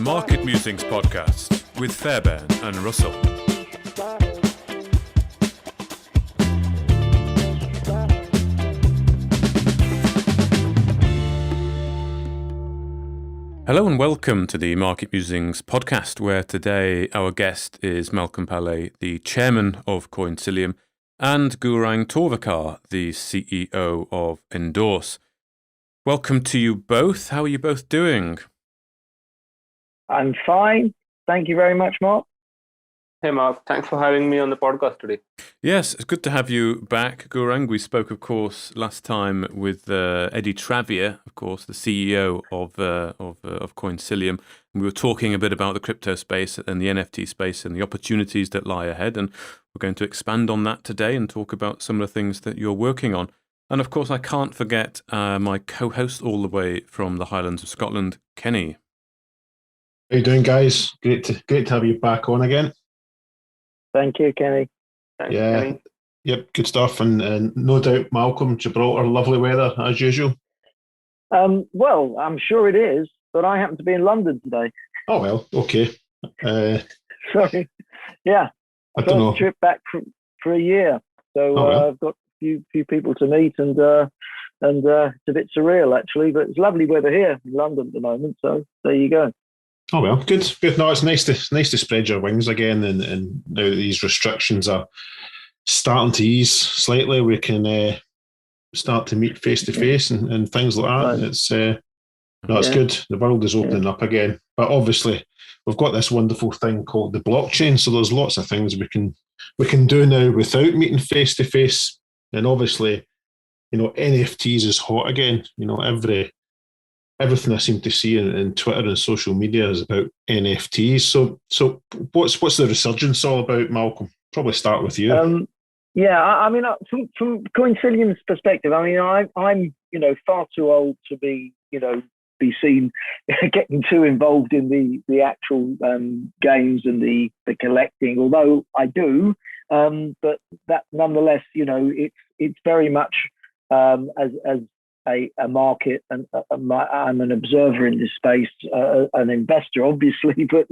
Market Musings podcast with Fairbairn and Russell. Hello and welcome to the Market Musings podcast, where today our guest is Malcolm Pallay, the chairman of Coinsilium, and Gaurang Torvikar, the CEO of Indorse. Welcome to you both. How are you both doing? I'm fine. Thank you very much, Mark. Hey, Mark. Thanks for having me on the podcast today. Yes, it's good to have you back, Gaurang. We spoke, of course, last time with Eddie Travier, of course, the CEO of Coinsilium. And we were talking a bit about the crypto space and the NFT space and the opportunities that lie ahead. And we're going to expand on that today and talk about some of the things that you're working on. And of course, I can't forget my co-host all the way from the Highlands of Scotland, Kenny. How you doing, guys? Great to have you back on again. Thank you, Kenny. Thanks, Yeah. Kenny. Yep, good stuff. And no doubt, Malcolm, Gibraltar, lovely weather as usual. Well, I'm sure it is, but I happen to be in London today. Oh, well, okay. Sorry. Yeah. I don't know. First trip back for a year. So I've got a few people to meet, and it's a bit surreal, actually, but it's lovely weather here in London at the moment. So there you go. Oh, well, good. No, it's nice to spread your wings again, and now that these restrictions are starting to ease slightly, we can start to meet face to face and things like that. Right. It's good. The world is opening up again, but obviously we've got this wonderful thing called the blockchain. So there's lots of things we can do now without meeting face to face, and obviously, NFTs is hot again. Everything I seem to see in Twitter and social media is about NFTs. So what's the resurgence all about, Malcolm? Probably start with you. I mean, from Coinsilium's perspective, I mean, I'm far too old to be seen getting too involved in the actual games and the collecting. Although I do, but that nonetheless, it's very much as a market, and I'm an observer in this space, an investor, obviously, but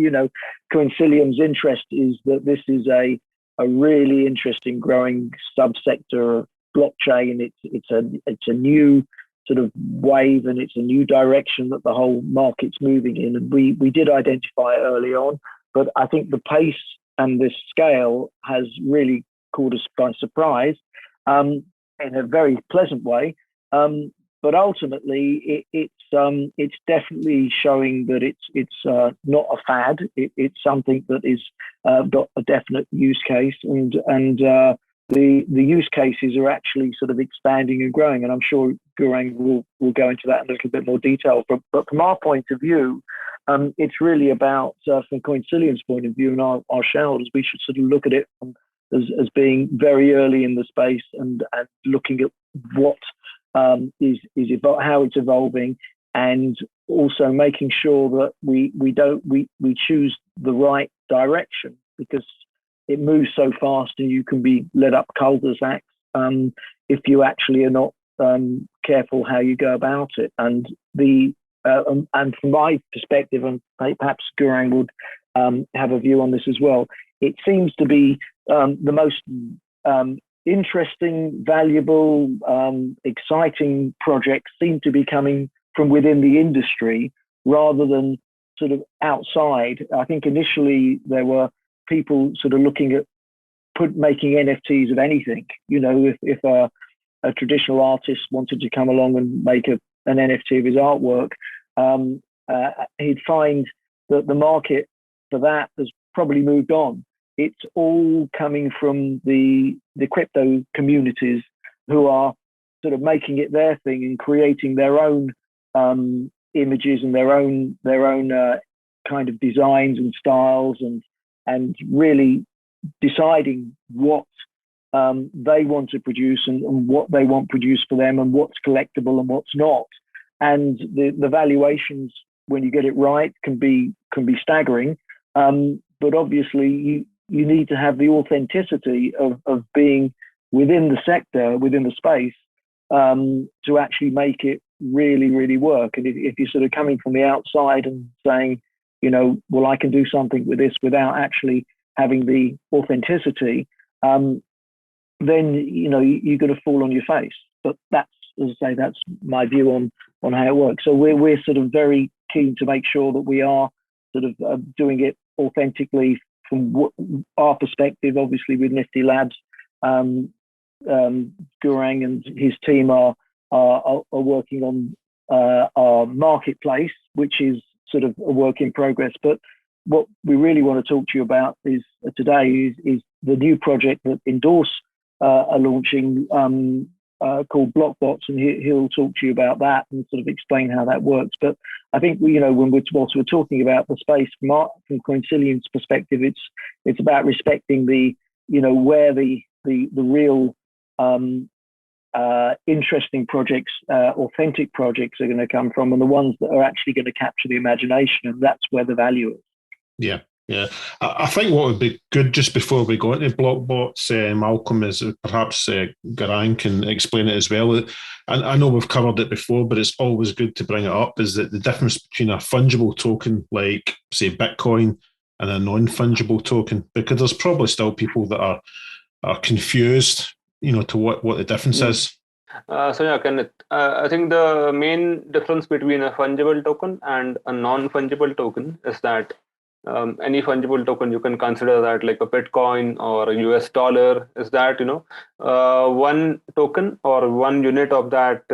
Coinsilium's interest is that this is a really interesting growing subsector of blockchain. It's a new sort of wave, and it's a new direction that the whole market's moving in, and we did identify it early on, but I think the pace and the scale has really caught us by surprise in a very pleasant way. But ultimately, it's definitely showing that it's not a fad. It's something that is got a definite use case, and the use cases are actually sort of expanding and growing. And I'm sure Gaurang will go into that in a little bit more detail. But from our point of view, it's really about from Coinsilium's point of view and our shareholders, we should sort of look at it as being very early in the space and looking at what is how it's evolving, and also making sure that we choose the right direction, because it moves so fast and you can be led up cul-de-sacs if you actually are not careful how you go about it. And and from my perspective, and perhaps Gaurang would have a view on this as well, it seems to be the most interesting, valuable, exciting projects seem to be coming from within the industry rather than sort of outside. I think initially there were people sort of looking at making NFTs of anything. If a traditional artist wanted to come along and make an NFT of his artwork, he'd find that the market for that has probably moved on. It's all coming from the crypto communities who are sort of making it their thing and creating their own images and their own kind of designs and styles, and really deciding what they want to produce and what they want produced for them, and what's collectible and what's not. And the valuations, when you get it right, can be staggering. But obviously you need to have the authenticity of being within the sector, within the space, to actually make it really, really work. And if you're sort of coming from the outside and saying, well, I can do something with this without actually having the authenticity, then you're going to fall on your face. But that's, as I say, that's my view on how it works. So we're sort of very keen to make sure that we are sort of doing it authentically from our perspective. Obviously, with Nifty Labs, Gurang and his team are working on our marketplace, which is sort of a work in progress. But what we really want to talk to you about is today is the new project that Indorse are launching, called Blockbots, and he'll talk to you about that and sort of explain how that works. But I think when we're talking about the space from Coinsilium's perspective, it's about respecting the where the real interesting projects, authentic projects are going to come from, and the ones that are actually going to capture the imagination, and that's where the value is. Yeah. Yeah, I think what would be good just before we go into Blockbots, Malcolm, is perhaps Gurang can explain it as well. And I know we've covered it before, but it's always good to bring it up, is that the difference between a fungible token like, say, Bitcoin and a non-fungible token, because there's probably still people that are confused, to what the difference is. Kenneth, I think the main difference between a fungible token and a non-fungible token is that any fungible token, you can consider that like a Bitcoin or a US dollar, is that, one token or one unit of that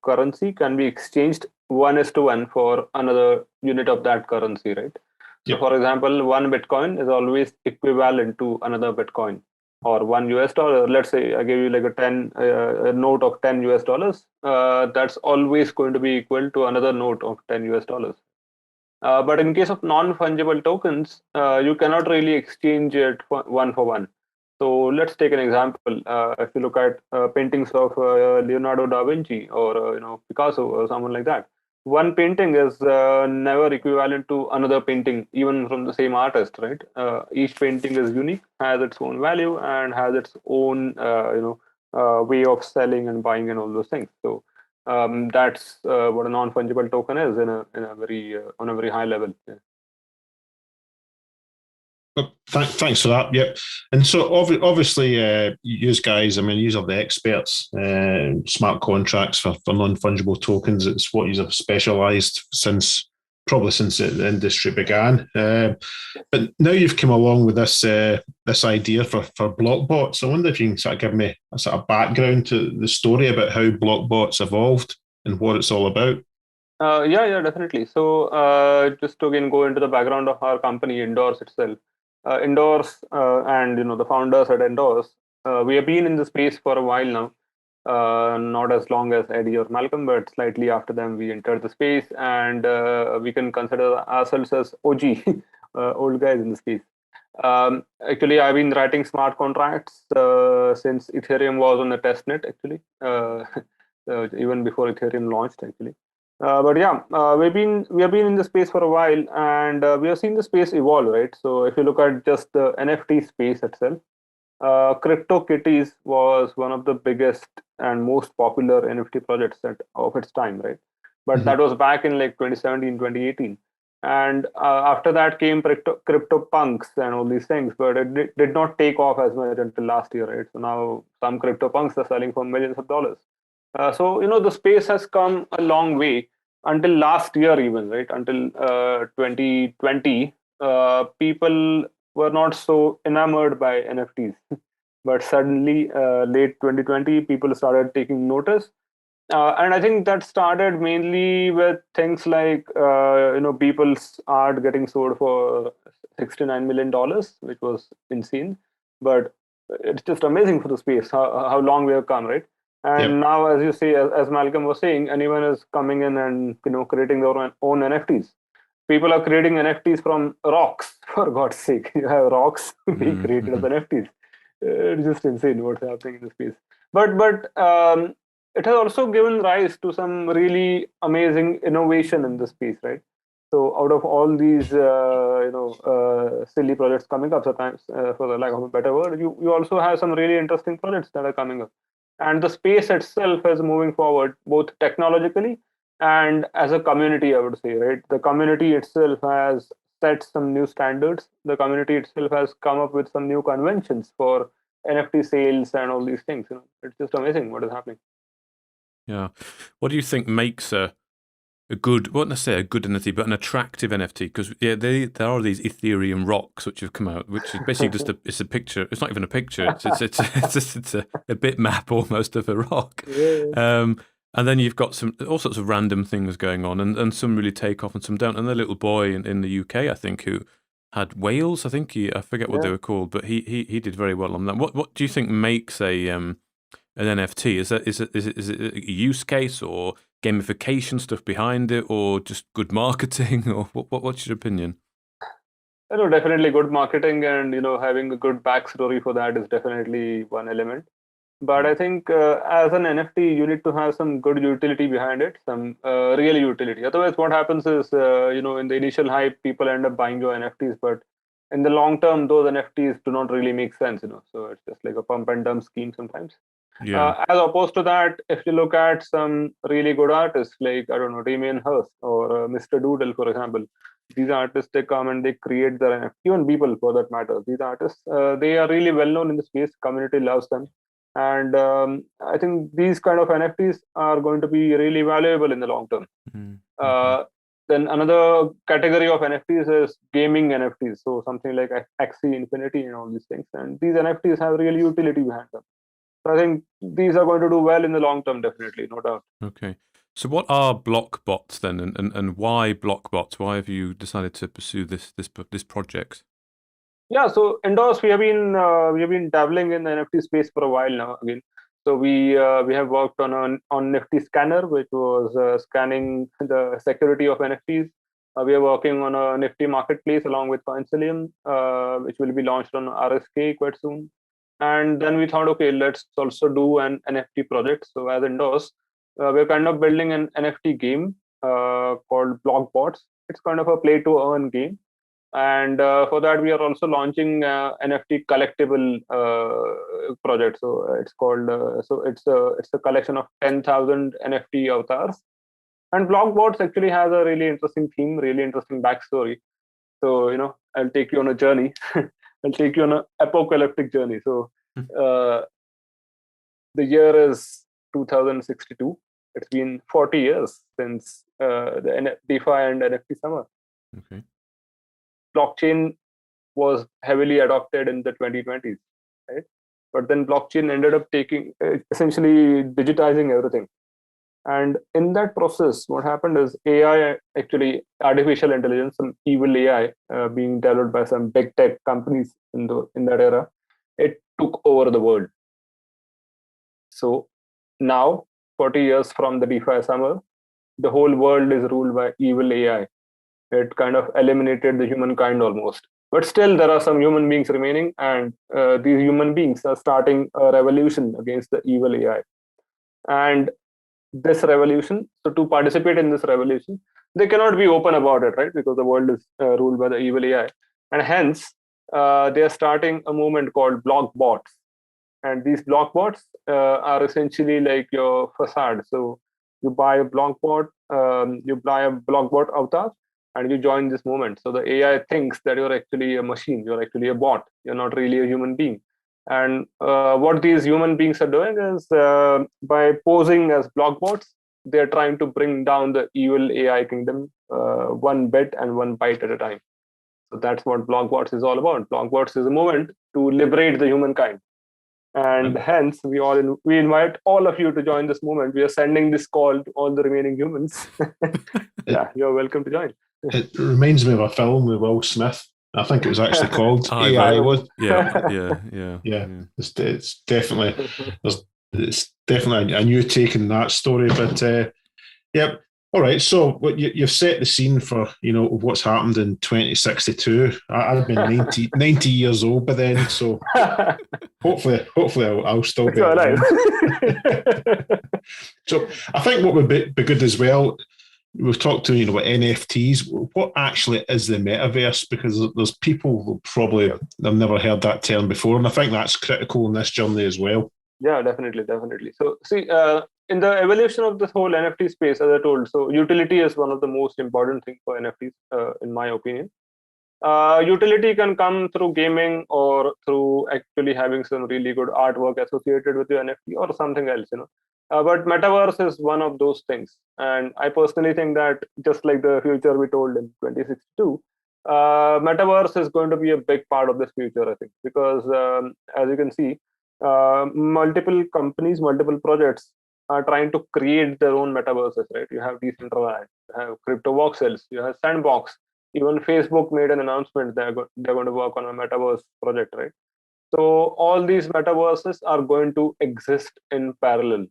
currency can be exchanged 1:1 for another unit of that currency, right? So for example, one Bitcoin is always equivalent to another Bitcoin, or one US dollar. Let's say I give you like a note of 10 US dollars. That's always going to be equal to another note of 10 US dollars. But in case of non-fungible tokens, you cannot really exchange it one for one. So let's take an example. If you look at paintings of Leonardo da Vinci or Picasso or someone like that, one painting is never equivalent to another painting, even from the same artist, right? Each painting is unique, has its own value, and has its own way of selling and buying and all those things. So that's what a non-fungible token is on a very high level. Yeah. Thanks for that. Yep. And so obviously, you guys, these are the experts. Smart contracts for non-fungible tokens. It's what you have specialised probably since the industry began. But now you've come along with this idea for Blockbots. I wonder if you can sort of give me a sort of background to the story about how Blockbots evolved and what it's all about. Yeah, definitely. So just to again go into the background of our company, Indorse itself. Indorse and the founders at Indorse, we have been in the space for a while now. Not as long as Eddie or Malcolm, but slightly after them, we entered the space, and we can consider ourselves as OG, old guys in the space. Actually, I've been writing smart contracts since Ethereum was on the testnet, actually, even before Ethereum launched, actually. But yeah, we have been in the space for a while, and we have seen the space evolve, right? So if you look at just the NFT space itself, CryptoKitties was one of the biggest and most popular NFT projects of its time, right? But that was back in like 2017, 2018. And after that came CryptoPunks and all these things, but it did not take off as much until last year, right? So now some CryptoPunks are selling for millions of dollars. So the space has come a long way until last year, even, right? Until 2020, people were not so enamored by NFTs. But suddenly, late 2020, people started taking notice. And I think that started mainly with things like, people's art getting sold for $69 million, which was insane. But it's just amazing for the space, how long we have come, right? And now, as you say, as Malcolm was saying, anyone is coming in and creating their own NFTs. People are creating NFTs from rocks, for God's sake. You have rocks being created as NFTs. It's just insane what's happening in the space. But it has also given rise to some really amazing innovation in the space, right? So out of all these silly projects coming up, sometimes for the lack of a better word, you also have some really interesting projects that are coming up. And the space itself is moving forward, both technologically And as a community, I would say, right, the community itself has set some new standards. The community itself has come up with some new conventions for NFT sales and all these things. It's just amazing what is happening. Yeah. What do you think makes a good, well, not necessarily a good NFT, but an attractive NFT? Because there are these Ethereum rocks which have come out, which is basically just it's a picture. It's not even a picture. It's a bitmap almost of a rock. Yeah. And then you've got all sorts of random things going on, and some really take off and some don't. And the little boy in the UK, I think, who had whales. I think I forget what they were called, but he did very well on that. What do you think makes an NFT? Is it a use case or gamification stuff behind it, or just good marketing, or what's your opinion? Definitely good marketing, and having a good backstory for that is definitely one element. But I think as an NFT, you need to have some good utility behind it, some real utility. Otherwise, what happens is, in the initial hype, people end up buying your NFTs, but in the long term, those NFTs do not really make sense. So it's just like a pump and dump scheme sometimes. Yeah. As opposed to that, if you look at some really good artists like, I don't know, Damien Hirst or Mr. Doodle, for example, these artists, they come and they create their NFT, even people for that matter. These artists, they are really well known in the space. Community loves them. And I think these kind of NFTs are going to be really valuable in the long term. Mm-hmm. Then another category of NFTs is gaming NFTs. So something like Axie Infinity and all these things. And these NFTs have real utility behind them. So I think these are going to do well in the long term, definitely, no doubt. Okay. So what are block bots then, and why block bots? Why have you decided to pursue this project? Yeah, so Indorse, we have been dabbling in the NFT space for a while now. Again, so we have worked on Nifty Scanner, which was scanning the security of NFTs. We are working on a Nifty marketplace along with Coinsilium, which will be launched on RSK quite soon. And then we thought, okay, let's also do an NFT project. So as Indorse, we're kind of building an NFT game called Block Bots. It's kind of a play to earn game. And for that, we are also launching NFT collectible project. So it's called it's a collection of 10,000 NFT avatars. And Blockbots actually has a really interesting theme, really interesting backstory. So I'll take you on a journey. I'll take you on an apocalyptic journey. So the year is 2062. It's been 40 years since the DeFi and NFT summer. Okay. Blockchain was heavily adopted in the 2020s, right? But then blockchain ended up essentially digitizing everything. And in that process, what happened is AI, actually artificial intelligence, some evil AI being developed by some big tech companies in that era, it took over the world. So now, 40 years from the DeFi summer, the whole world is ruled by evil AI. It kind of eliminated the humankind almost. But still, there are some human beings remaining, and these human beings are starting a revolution against the evil AI. And this revolution, so to participate in this revolution, they cannot be open about it, right? Because the world is ruled by the evil AI. And hence, they are starting a movement called block bots. And these block bots are essentially like your facade. So you buy a block bot, avatar, and you join this movement. So the AI thinks that you're actually a machine, you're actually a bot, you're not really a human being. And what these human beings are doing is by posing as block bots, they're trying to bring down the evil AI kingdom one bit and one byte at a time. So that's what block bots is all about. Block bots is a movement to liberate the humankind. And hence, we invite all of you to join this movement. We are sending this call to all the remaining humans. Yeah, you're welcome to join. It reminds me of a film with Will Smith. I think it was actually called AI. Yeah. It's definitely a new take in that story. But yep. All right. So you've set the scene for what's happened in 2062. I've been 90 years old by then, so hopefully I'll still be alive. So I think what would be good as well. We've talked to about NFTs. What actually is the metaverse? Because there's people who probably have never heard that term before, and I think that's critical in this journey as well. Yeah, definitely. So see, in the evolution of this whole NFT space, as I told, so utility is one of the most important things for NFTs, in my opinion. Utility can come through gaming or through actually having some really good artwork associated with your NFT or something else, but metaverse is one of those things, and I personally think that just like the future we told in 2062, metaverse is going to be a big part of this future, I think, because as you can see, multiple companies, multiple projects are trying to create their own metaverses, right? You have Decentraland, you have Crypto Voxels, you have Sandbox. Even Facebook made an announcement they're going to work on a metaverse project, right? So all these metaverses are going to exist in parallel.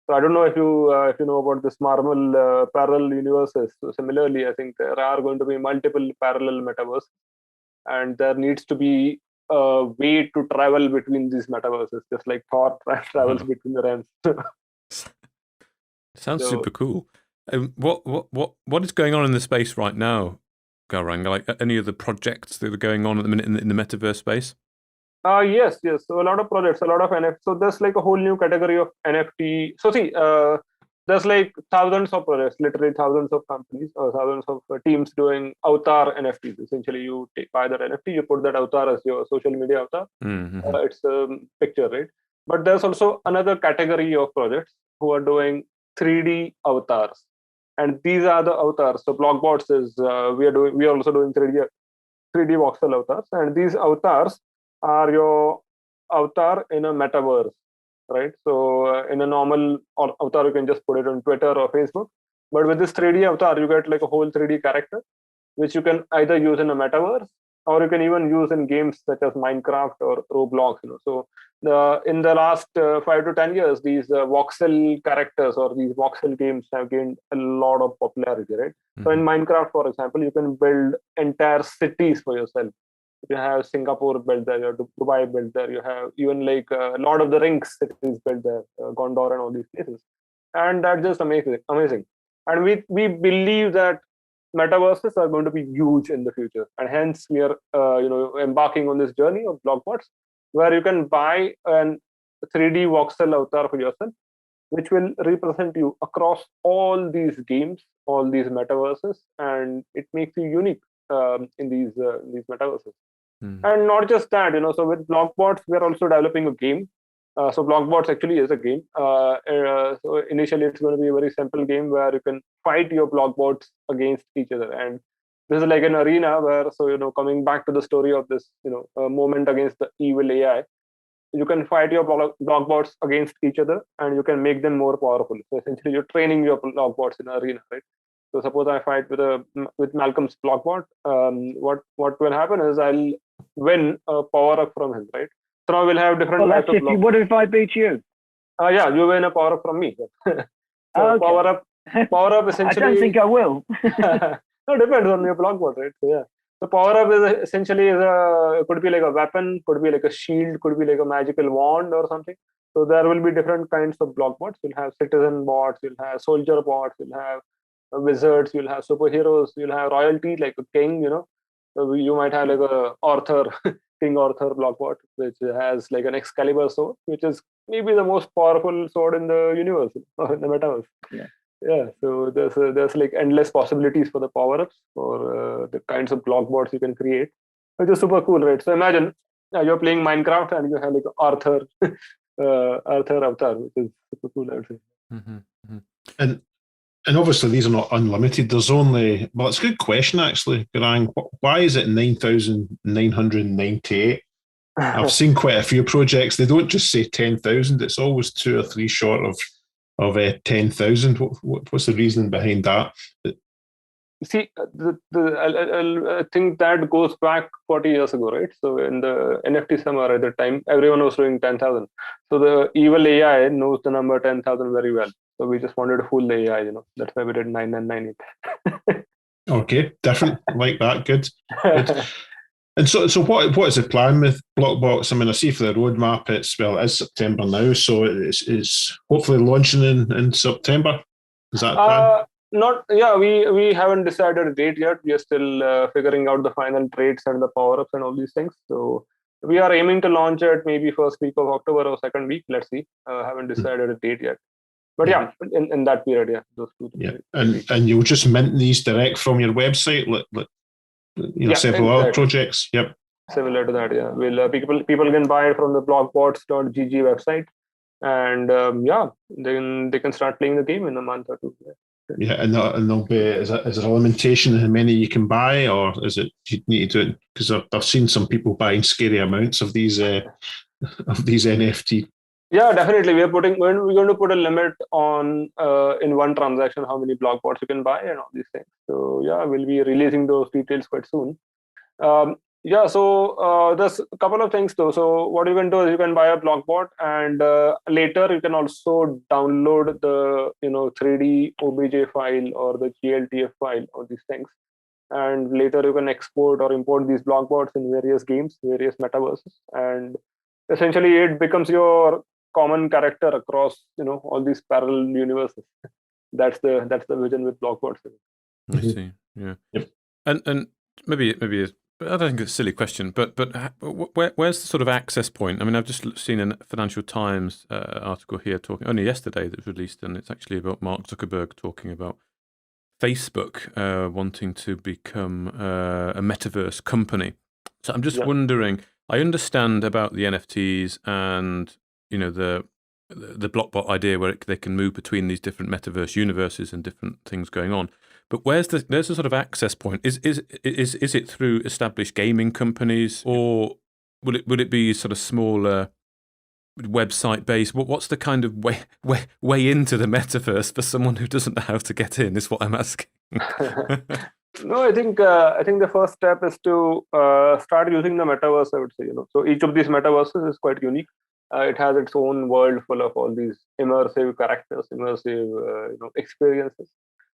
So I don't know if you know about this Marvel parallel universes. So similarly, I think there are going to be multiple parallel metaverses, and there needs to be a way to travel between these metaverses, just like Thor travels between the realms. Sounds super cool. What is going on in the space right now, Gaurang? Like any of the projects that are going on at the minute in the metaverse space? Yes. So a lot of projects, a lot of NFT. So there's like a whole new category of NFT. So see, there's like thousands of projects, literally thousands of companies or thousands of teams doing avatar NFTs. Essentially, you buy that NFT, you put that avatar as your social media avatar. It's a picture, right? But there's also another category of projects who are doing 3D avatars, and these are the avatars. So Blockbots is we are also doing 3D voxel avatars, and these avatars are your avatar in a metaverse, right? So in a normal avatar, you can just put it on Twitter or Facebook. But with this 3D avatar, you get like a whole 3D character, which you can either use in a metaverse or you can even use in games such as Minecraft or Roblox. So in the last 5 to 10 years, these voxel characters or these voxel games have gained a lot of popularity, right? So in Minecraft, for example, you can build entire cities for yourself. You have Singapore built there, you have Dubai built there, you have even like Lord of the Rings cities built there, Gondor and all these places, and that's just amazing. And we believe that metaverses are going to be huge in the future, and hence we are embarking on this journey of Blockbots, where you can buy an 3D voxel avatar for yourself, which will represent you across all these games, all these metaverses, and it makes you unique in these metaverses. And not just that, so with Blockbots, we're also developing a game. So Blockbots actually is a game. So initially, it's going to be a very simple game where you can fight your Blockbots against each other. And this is like an arena where, so, coming back to the story of this, moment against the evil AI, you can fight your Blockbots against each other and you can make them more powerful. So essentially, you're training your Blockbots in an arena, right? So suppose I fight with Malcolm's Blockbot. What will happen is I'll win a power up from him, right? So now we'll have different types of blocks. What if I beat you? Yeah, you win a power up from me. So okay. Power up essentially. I don't think I will. No, it depends on your Blockbot, right? So yeah. So power up is essentially could be like a weapon, could be like a shield, could be like a magical wand or something. So there will be different kinds of Blockbots. You'll have citizen bots, you'll have soldier bots, you'll have wizards, you'll have superheroes, you'll have royalty like a king, So you might have like a Arthur, King Arthur Blockbot, which has like an Excalibur sword, which is maybe the most powerful sword in the universe or in the metaverse. Yeah. So there's like endless possibilities for the power-ups, for the kinds of Blockbots you can create, which is super cool, right? So imagine you're playing Minecraft and you have like Arthur avatar, which is super cool, I would say. And obviously these are not unlimited. There's only, well, it's a good question actually, Gaurang. Why is it 9,998? I've seen quite a few projects. They don't just say 10,000. It's always 2 or 3 short of 10,000. What's the reason behind that? See, I think that goes back 40 years ago, right? So in the NFT summer at the time, everyone was doing 10,000. So the evil AI knows the number 10,000 very well. So we just wanted to fool the AI, That's why we did 9998. Okay, different like that. Good. And so what is the plan with Blockbots? I mean, I see for the roadmap, it is September now, so it's hopefully launching in September. Is that plan? We haven't decided a date yet. We are still figuring out the final traits and the power-ups and all these things. So we are aiming to launch it maybe first week of October or second week. Let's see. Haven't decided a date yet. But yeah, in that period, yeah, those two. Yeah, and you'll just mint these direct from your website, like several other projects. Yep. Similar to that, yeah. Will people can buy it from the blogbots.gg website, and they can start playing the game in a month or two. Yeah, and there'll be is there a limitation in how many you can buy, or is it you need to do it? Because I've seen some people buying scary amounts of these NFT. Yeah, definitely. We're going to put a limit on in one transaction how many blog bots you can buy and all these things. So yeah, we'll be releasing those details quite soon. So there's a couple of things though. So what you can do is you can buy a blog bot, and later you can also download the 3D OBJ file or the GLTF file or these things, and later you can export or import these blog bots in various games, various metaverses, and essentially it becomes your common character across all these parallel universes. That's the vision with blog bots. I see. Yeah. Yep. And maybe I don't think it's a silly question, but where's the sort of access point? I mean, I've just seen a Financial Times article here talking only yesterday that was released, and it's actually about Mark Zuckerberg talking about Facebook wanting to become a metaverse company. So I'm just wondering. I understand about the NFTs and the blockbot idea where they can move between these different metaverse universes and different things going on. But where's the sort of access point? Is it through established gaming companies, or would it be sort of smaller website based? What's the kind of way into the metaverse for someone who doesn't know how to get in? Is what I'm asking. No, I think the first step is to start using the metaverse. I would say, so each of these metaverses is quite unique. It has its own world full of all these immersive characters, immersive experiences.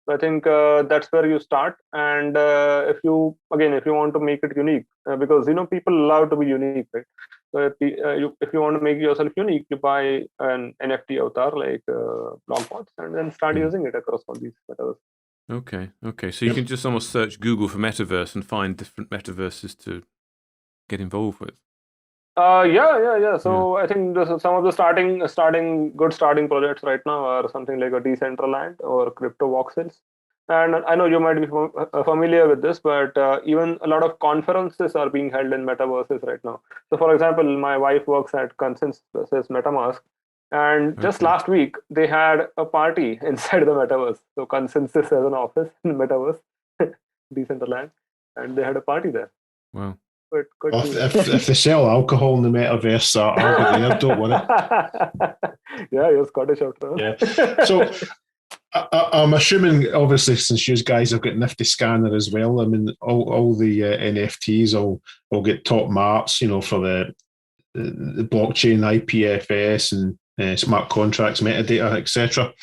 So I think that's where you start. And if you want to make it unique, because people love to be unique, right? So if you want to make yourself unique, you buy an NFT avatar like Blogbots, and then start using it across all these metaverses. Okay. So you can just almost search Google for metaverse and find different metaverses to get involved with. Yeah. So I think some of the starting projects right now are something like a Decentraland or Crypto Voxels. And I know you might be familiar with this, but even a lot of conferences are being held in metaverses right now. So for example, my wife works at Consensus MetaMask, and just last week they had a party inside the metaverse. So Consensus has an office in metaverse, Decentraland, and they had a party there. Wow. If they sell alcohol in the metaverse, I'll be there. Don't worry. Yeah, you're Scottish after all. Yeah. So I'm assuming, obviously, since you guys have got Nifty Scanner as well, I mean, all the NFTs will get top marks, for the blockchain, IPFS, and smart contracts, metadata, etc.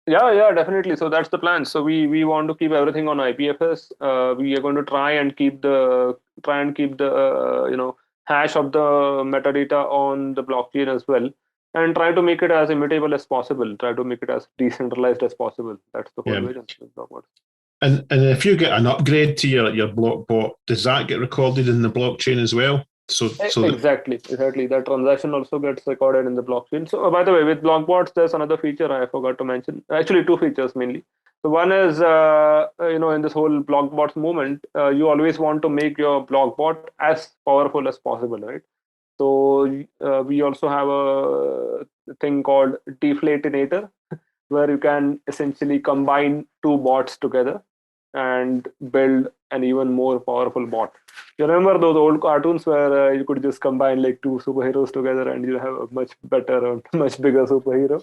Yeah, definitely. So that's the plan. So we want to keep everything on IPFS. We are going to try and keep the hash of the metadata on the blockchain as well, and try to make it as immutable as possible. Try to make it as decentralized as possible. That's the whole vision. And if you get an upgrade to your blockbot, does that get recorded in the blockchain as well? So exactly. That transaction also gets recorded in the blockchain. So by the way, with blockbots, there's another feature I forgot to mention. Actually, two features mainly. So one is in this whole blockbots movement, you always want to make your blockbot as powerful as possible, right? So we also have a thing called deflatinator, where you can essentially combine two bots together and build an even more powerful bot. You remember those old cartoons where you could just combine like two superheroes together and you have a much better or much bigger superhero?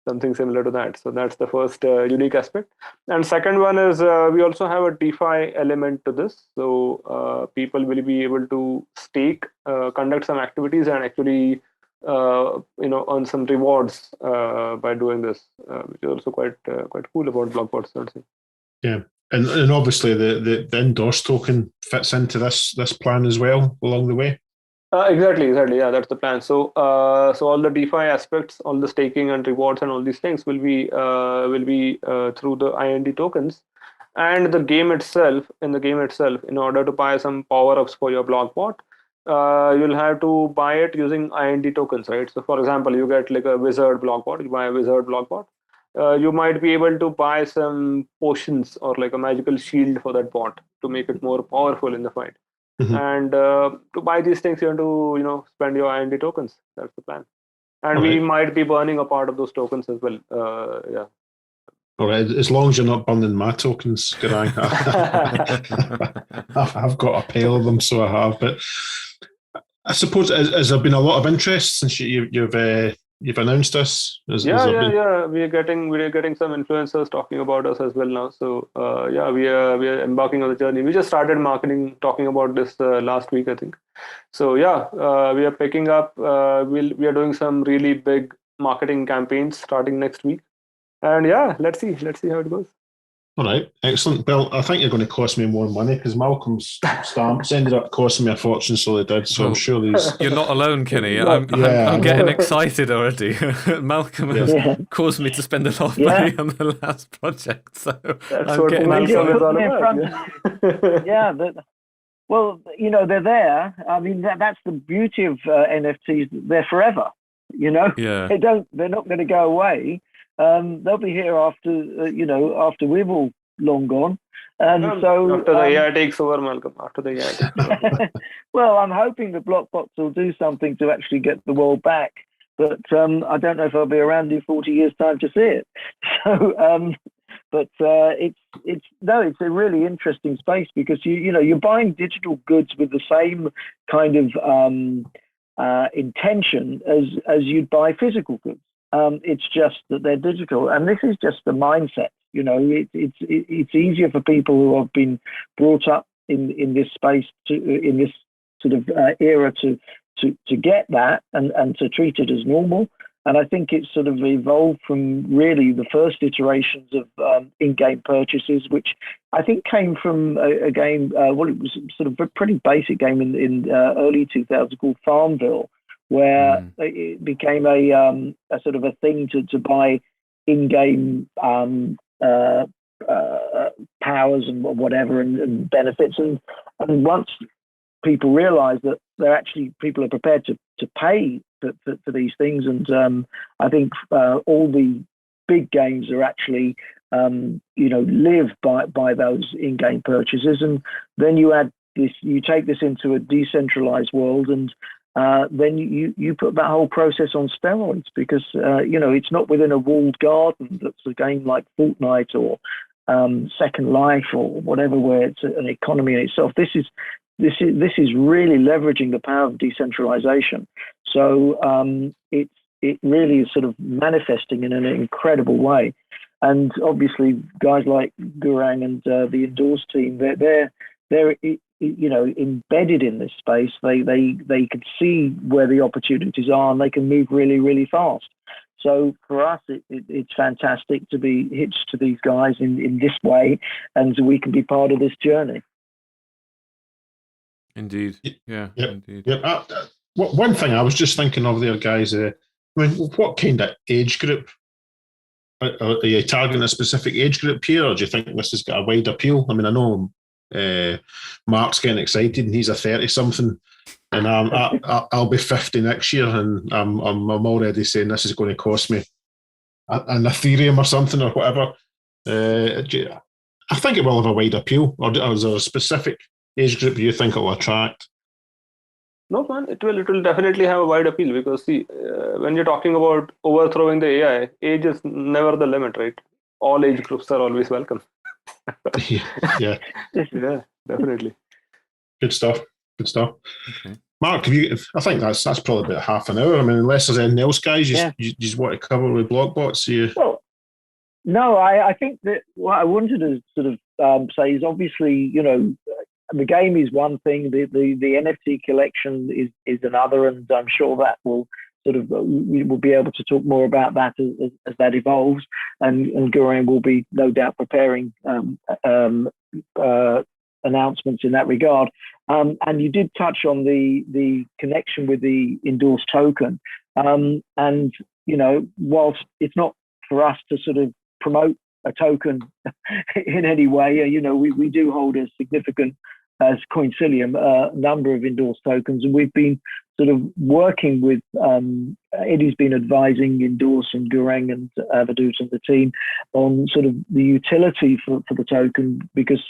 Something similar to that. So that's the first unique aspect. And second one is we also have a DeFi element to this. So people will be able to stake, conduct some activities, and actually earn some rewards by doing this, which is also quite cool about blockbots, I'd say. Yeah. And obviously the Indorse token fits into this plan as well along the way. Exactly. Yeah, that's the plan. So all the DeFi aspects, all the staking and rewards and all these things will be through the IND tokens, and in the game itself, in order to buy some power ups for your blockbot, you'll have to buy it using IND tokens, right? So for example, you get like a wizard block bot, you buy a wizard block bot. You might be able to buy some potions or like a magical shield for that bot to make it more powerful in the fight. Mhm. And to buy these things, you have to, spend your IND tokens. That's the plan. And All we right. might be burning a part of those tokens as well. Yeah. All right, as long as you're not burning my tokens, Garang. I've got a pile of them, so I have. But I suppose has there been a lot of interest since you've announced this? Has there been? Yeah. We are getting some influencers talking about us as well now. So yeah, we are embarking on the journey. We just started marketing, talking about this last week, I think. So yeah, we are picking up. We are doing some really big marketing campaigns starting next week. And yeah, let's see how it goes. All right, excellent. Well, I think you're going to cost me more money because Malcolm's stamps ended up costing me a fortune, so they did. So I'm sure these. You're not alone, Kenny. Well, I'm getting excited already. Malcolm has Yeah. caused me to spend a lot of Yeah. money on the last project, so That's I'm what getting Malcolm is all excited. about. Yeah, well, they're there. I mean, that's the beauty of NFTs. They're forever. Yeah. They're not going to go away. They'll be here after we've all long gone. So after the AI takes over, Malcolm. After the AI takes over. well, I'm hoping the blockbots will do something to actually get the world back. But I don't know if I'll be around in 40 years' time to see it. So, but it's a really interesting space because you're buying digital goods with the same kind of intention as you'd buy physical goods. It's just that they're digital, and this is just the mindset. It's easier for people who have been brought up in this space in this sort of era to get that and to treat it as normal. And I think it's sort of evolved from really the first iterations of in-game purchases, which I think came from a game. It was sort of a pretty basic game in early 2000s called Farmville, where it became a sort of a thing to buy in-game powers and whatever and benefits. And once people realize that people are prepared to pay for these things, and I think all the big games are actually live by those in-game purchases, and then you take this into a decentralized world, and then you put that whole process on steroids because it's not within a walled garden that's a game like Fortnite or Second Life or whatever, where it's an economy in itself. This is really leveraging the power of decentralization. So it really is sort of manifesting in an incredible way. And obviously, guys like Gurang and the Indorse team, they're embedded in this space. They can see where the opportunities are, and they can move really, really fast. So for us, it's fantastic to be hitched to these guys in this way, and we can be part of this journey. Indeed. Yeah. Yep. Indeed. Yep. One thing I was just thinking of there, guys. I mean, what kind of age group are you targeting? A specific age group here, or do you think this has got a wide appeal? I mean, I know Mark's getting excited, and he's a 30-something, and I'll be 50 next year, and I'm already saying this is going to cost me an Ethereum or something or whatever. I think it will have a wide appeal, or is there a specific age group you think it will attract? No, man, it will definitely have a wide appeal because see, when you're talking about overthrowing the AI, age is never the limit, right? All age groups are always welcome. Yeah, definitely. Good stuff. Okay. Mark, I think that's probably about half an hour. I mean, unless there's anything else, guys, you just want to cover with Blockbots? Well, no, I think that what I wanted to sort of say is obviously, the game is one thing, the NFT collection is another, and I'm sure that will sort of we will be able to talk more about that as that evolves, and Gurang will be no doubt preparing announcements in that regard. And you did touch on the connection with the Indorse token, and whilst it's not for us to sort of promote a token in any way, we do hold a significant as Coinsilium, a number of Indorse tokens, and we've been sort of working with Eddie's been advising Indorse and Gurang and Vaduz and the team on sort of the utility for the token, because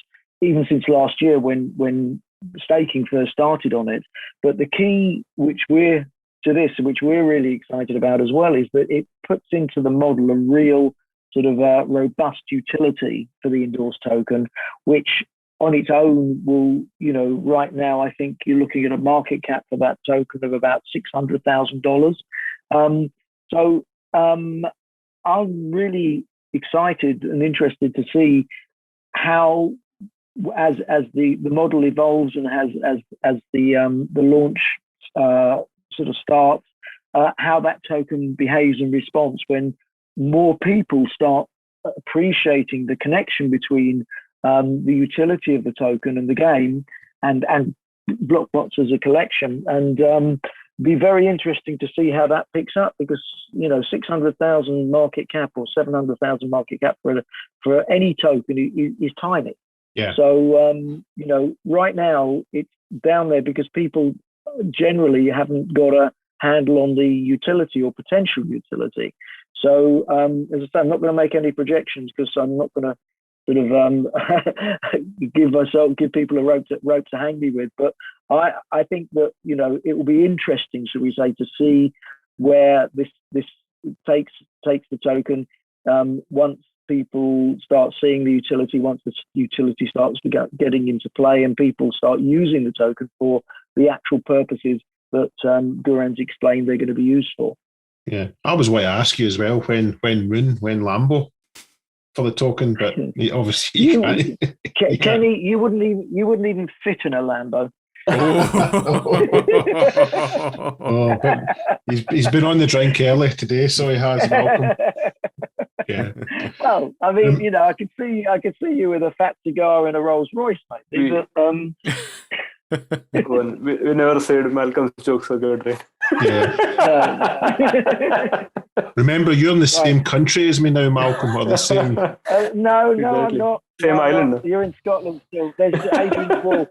even since last year when staking first started on it, but the key which we're really excited about as well is that it puts into the model a real sort of robust utility for the Indorse token, which on its own will, right now I think you're looking at a market cap for that token of about $600,000. So I'm really excited and interested to see how, as the model evolves and as the launch sort of starts, how that token behaves in response when more people start appreciating the connection between the utility of the token and the game and Blockbots as a collection. And be very interesting to see how that picks up, because 600,000 market cap or 700,000 market cap for any token is tiny. Yeah. So right now it's down there because people generally haven't got a handle on the utility or potential utility. So as I say, I'm not going to make any projections because I'm not going to sort of give people a rope to hang me with. But I think that it will be interesting, shall we say, to see where this takes the token once people start seeing the utility, once the utility starts getting into play and people start using the token for the actual purposes that Gurang's explained they're going to be used for. Yeah, I was going to ask you as well when Lambo for the token, but obviously you can't. Kenny, you wouldn't even fit in a Lambo. He's been on the drink early today, so he has. Malcolm. Yeah. Well, I mean, I could see you with a fat cigar and a Rolls Royce, mate. We never said Malcolm's jokes are good, right? Yeah. Remember, you're in the same country as me now, Malcolm, or the same? No, exactly. I'm not. Same island. You're in Scotland still. There's Adrian's Wall.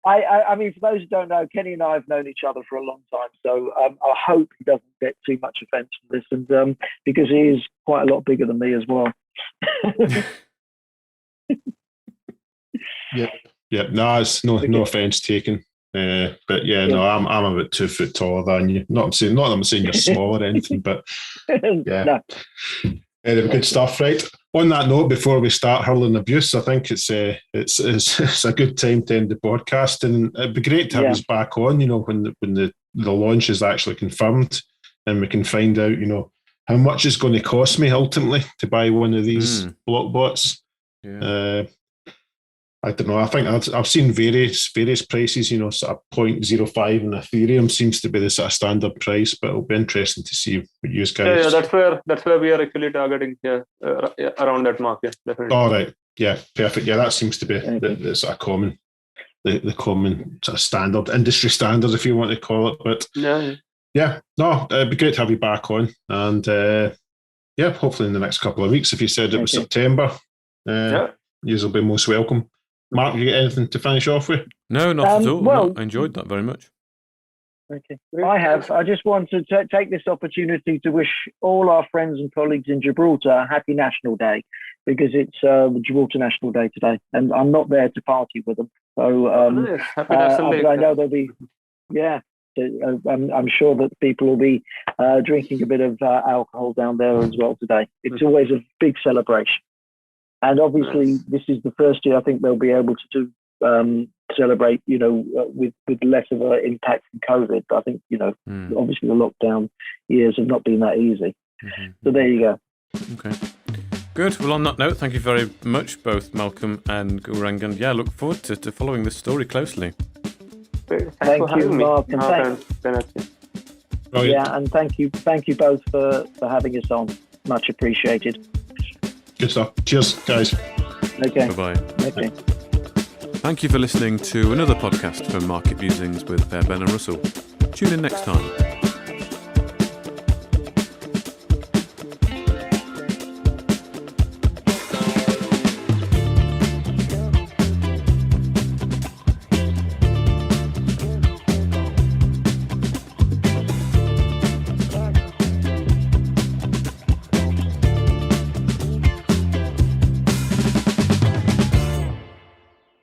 I mean, for those who don't know, Kenny and I have known each other for a long time, so I hope he doesn't get too much offence from this, and because he is quite a lot bigger than me as well. Yeah. No, it's no offence taken. But yeah, no, I'm about 2 foot taller than you. Not that I'm saying you're small or anything, but yeah. No. Good stuff, right? On that note, before we start hurling abuse, I think it's a good time to end the podcast, and it'd be great to have us back on. When the launch is actually confirmed, and we can find out, how much it's going to cost me ultimately to buy one of these Blockbots. Yeah. I don't know. I think I've seen various prices. Sort of 0.05 and Ethereum seems to be the sort of standard price, but it'll be interesting to see what you guys. Yeah, that's where we are actually targeting. Around that mark. Yeah, definitely. All right. Yeah, perfect. Yeah, that seems to be the sort of common, the common sort of standard, industry standard, if you want to call it. But yeah. No, it'd be great to have you back on, and hopefully in the next couple of weeks. If you said it was September, you'll be most welcome. Mark, you get anything to finish off with? No, not at all. Well, I enjoyed that very much. Okay. I just want to take this opportunity to wish all our friends and colleagues in Gibraltar a happy National Day, because it's the Gibraltar National Day today, and I'm not there to party with them. So happy National Day. I know there'll be, I'm sure that people will be drinking a bit of alcohol down there as well today. It's always a big celebration. And obviously, this is the first year I think they'll be able to celebrate, with less of an impact from COVID. I think, obviously the lockdown years have not been that easy. Mm-hmm. So there you go. Okay. Good. Well, on that note, thank you very much, both Malcolm and Gurang. And look forward to following this story closely. Thank you, Mark. And and thank you both for having us on. Much appreciated. Good stuff. Cheers, guys. Okay. Bye-bye. Okay. Thank you for listening to another podcast from Market Musings with Ben and Russell. Tune in next time.